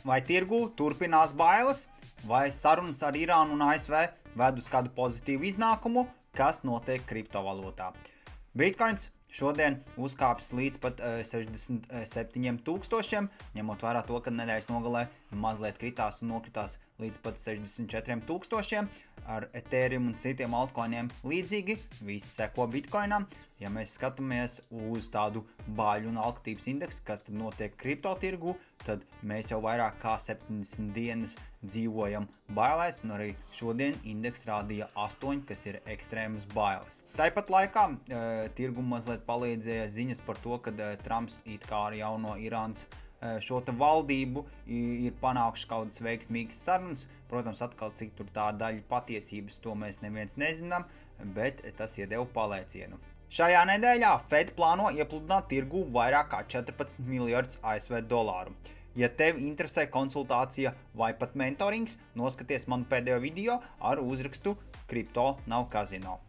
Vai tirgū turpinās bailes, vai sarunas ar Irānu un ASV ved uz kādu pozitīvu iznākumu, kas notiek kriptovalūtā. Bitcoins šodien uzkāpis līdz pat 67,000, ņemot vērā to, ka nedēļas nogalē mazliet kritās un nokritās līdz pat 64,000. Ar Ethereum un citiem altcoiniem līdzīgi, visi seko Bitcoinam. Ja mēs skatāmies uz tādu bāļu un alkatības indeksu, kas tad notiek kriptotirgu, tad mēs jau vairāk kā 70 dienas dzīvojam bailēs, un arī šodien indeks rādīja 8, kas ir ekstrēmas bailes. Tāpat laikā tirgu mazliet palīdzēja ziņas par to, ka Trumps it kā ar jauno Irānas šo te valdību ir panākuši kādas veiksmīgas sarunas. Protams, atkal cik tur tā daļa patiesības, to mēs neviens nezinām, bet tas iedeva palēcienu. Šajā nedēļā Fed plāno iepludināt tirgu vairāk kā 14 miljardus ASV dolāru. Ja tev interesē konsultācija vai pat mentorings, noskaties manu pēdējo video ar uzrakstu Kripto nav kazino.